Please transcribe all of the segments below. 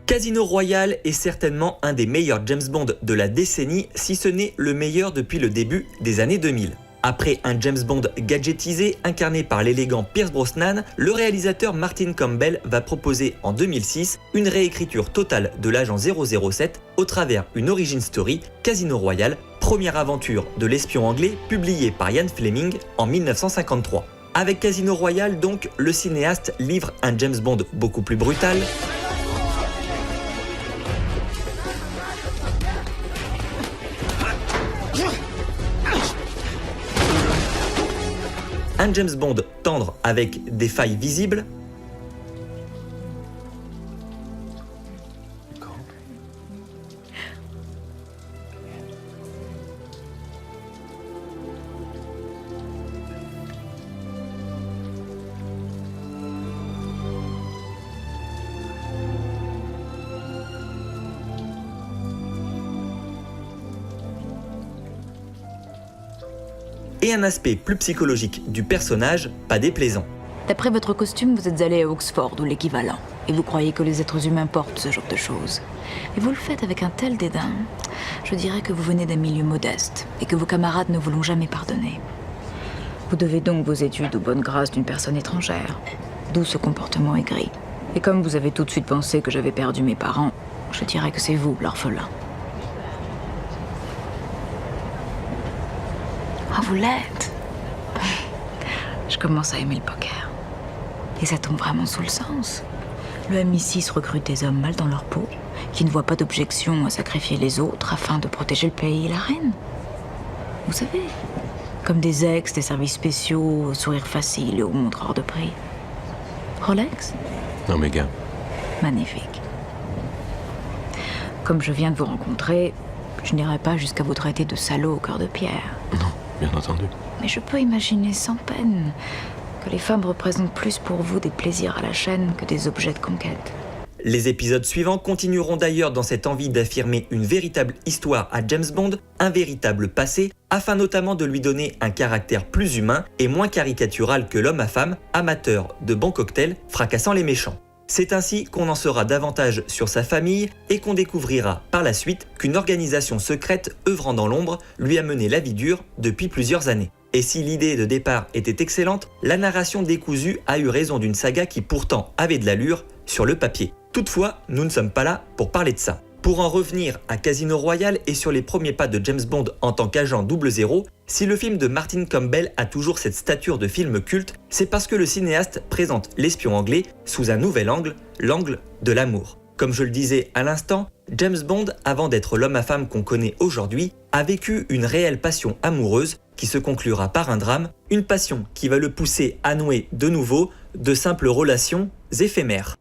Casino Royale est certainement un des meilleurs James Bond de la décennie, si ce n'est le meilleur depuis le début des années 2000. Après un James Bond gadgetisé incarné par l'élégant Pierce Brosnan, le réalisateur Martin Campbell va proposer en 2006 une réécriture totale de l'agent 007 au travers une origin story, Casino Royale, première aventure de l'espion anglais publiée par Ian Fleming en 1953. Avec Casino Royale donc, le cinéaste livre un James Bond beaucoup plus brutal, un James Bond tendre avec des failles visibles, et un aspect plus psychologique du personnage, pas déplaisant. D'après votre costume, vous êtes allé à Oxford ou l'équivalent. Et vous croyez que les êtres humains portent ce genre de choses. Et vous le faites avec un tel dédain. Je dirais que vous venez d'un milieu modeste et que vos camarades ne vous l'ont jamais pardonné. Vous devez donc vos études aux bonnes grâces d'une personne étrangère. D'où ce comportement aigri. Et comme vous avez tout de suite pensé que j'avais perdu mes parents, je dirais que c'est vous, l'orphelin. Ah, vous l'êtes. Je commence à aimer le poker. Et ça tombe vraiment sous le sens. Le MI6 recrute des hommes mal dans leur peau, qui ne voient pas d'objection à sacrifier les autres afin de protéger le pays et la reine. Vous savez, comme des ex des services spéciaux, au sourire facile et aux montres hors de prix. Rolex? Omega. Magnifique. Comme je viens de vous rencontrer, je n'irai pas jusqu'à vous traiter de salaud au cœur de pierre. Non, bien entendu. Mais je peux imaginer sans peine que les femmes représentent plus pour vous des plaisirs à la chaîne que des objets de conquête. Les épisodes suivants continueront d'ailleurs dans cette envie d'affirmer une véritable histoire à James Bond, un véritable passé, afin notamment de lui donner un caractère plus humain et moins caricatural que l'homme à femme, amateur de bons cocktails, fracassant les méchants. C'est ainsi qu'on en saura davantage sur sa famille et qu'on découvrira par la suite qu'une organisation secrète œuvrant dans l'ombre lui a mené la vie dure depuis plusieurs années. Et si l'idée de départ était excellente, la narration décousue a eu raison d'une saga qui pourtant avait de l'allure sur le papier. Toutefois, nous ne sommes pas là pour parler de ça. Pour en revenir à Casino Royale et sur les premiers pas de James Bond en tant qu'agent 00, si le film de Martin Campbell a toujours cette stature de film culte, c'est parce que le cinéaste présente l'espion anglais sous un nouvel angle, l'angle de l'amour. Comme je le disais à l'instant, James Bond, avant d'être l'homme à femme qu'on connaît aujourd'hui, a vécu une réelle passion amoureuse qui se conclura par un drame, une passion qui va le pousser à nouer de nouveau de simples relations éphémères.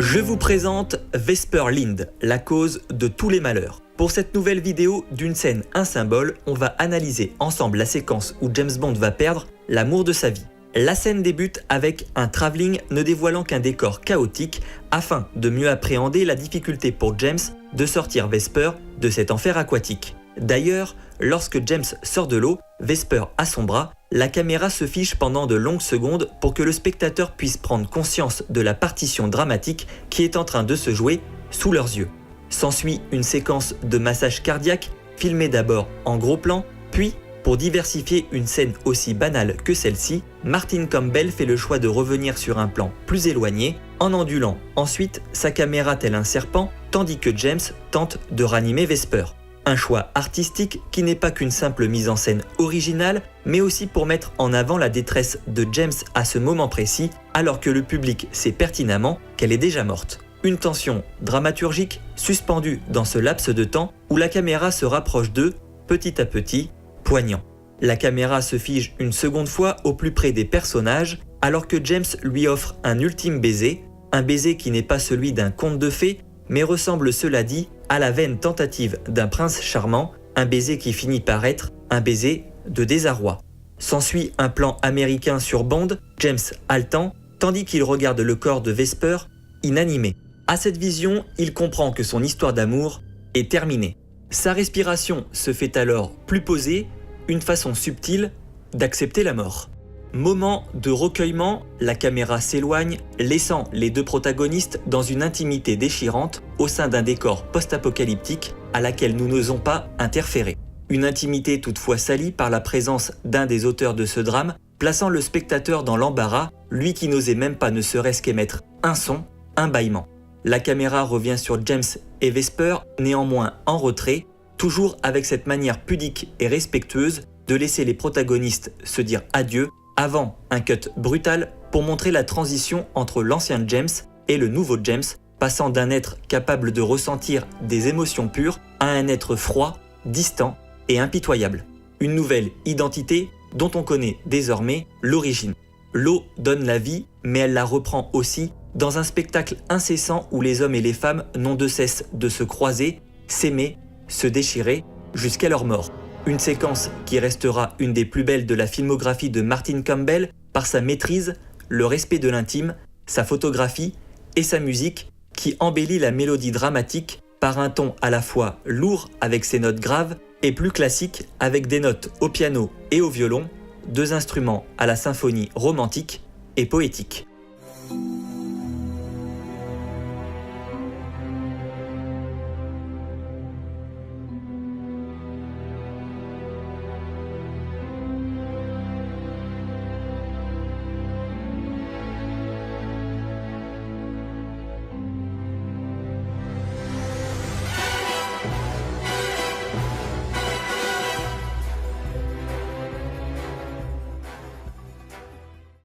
Je vous présente Vesper Lynd, la cause de tous les malheurs. Pour cette nouvelle vidéo d'une scène un symbole, on va analyser ensemble la séquence où James Bond va perdre l'amour de sa vie. La scène débute avec un travelling ne dévoilant qu'un décor chaotique afin de mieux appréhender la difficulté pour James de sortir Vesper de cet enfer aquatique. D'ailleurs, lorsque James sort de l'eau, Vesper à son bras, la caméra se fiche pendant de longues secondes pour que le spectateur puisse prendre conscience de la partition dramatique qui est en train de se jouer sous leurs yeux. S'ensuit une séquence de massage cardiaque, filmée d'abord en gros plan, puis, pour diversifier une scène aussi banale que celle-ci, Martin Campbell fait le choix de revenir sur un plan plus éloigné, en ondulant ensuite sa caméra tel un serpent, tandis que James tente de ranimer Vesper. Un choix artistique qui n'est pas qu'une simple mise en scène originale, mais aussi pour mettre en avant la détresse de James à ce moment précis, alors que le public sait pertinemment qu'elle est déjà morte. Une tension dramaturgique suspendue dans ce laps de temps où la caméra se rapproche d'eux, petit à petit, poignant. La caméra se fige une seconde fois au plus près des personnages, alors que James lui offre un ultime baiser, un baiser qui n'est pas celui d'un conte de fées, mais ressemble, cela dit, à la vaine tentative d'un prince charmant, un baiser qui finit par être un baiser de désarroi. S'ensuit un plan américain sur Bond, James haletant, tandis qu'il regarde le corps de Vesper, inanimé. À cette vision, il comprend que son histoire d'amour est terminée. Sa respiration se fait alors plus posée, une façon subtile d'accepter la mort. Moment de recueillement, la caméra s'éloigne, laissant les deux protagonistes dans une intimité déchirante au sein d'un décor post-apocalyptique à laquelle nous n'osons pas interférer. Une intimité toutefois salie par la présence d'un des auteurs de ce drame, plaçant le spectateur dans l'embarras, lui qui n'osait même pas ne serait-ce qu'émettre un son, un bâillement. La caméra revient sur James et Vesper, néanmoins en retrait, toujours avec cette manière pudique et respectueuse de laisser les protagonistes se dire adieu avant un cut brutal pour montrer la transition entre l'ancien James et le nouveau James, passant d'un être capable de ressentir des émotions pures à un être froid, distant et impitoyable. Une nouvelle identité dont on connaît désormais l'origine. L'eau donne la vie, mais elle la reprend aussi dans un spectacle incessant où les hommes et les femmes n'ont de cesse de se croiser, s'aimer, se déchirer, jusqu'à leur mort. Une séquence qui restera une des plus belles de la filmographie de Martin Campbell par sa maîtrise, le respect de l'intime, sa photographie et sa musique qui embellit la mélodie dramatique par un ton à la fois lourd avec ses notes graves et plus classique avec des notes au piano et au violon, deux instruments à la symphonie romantique et poétique.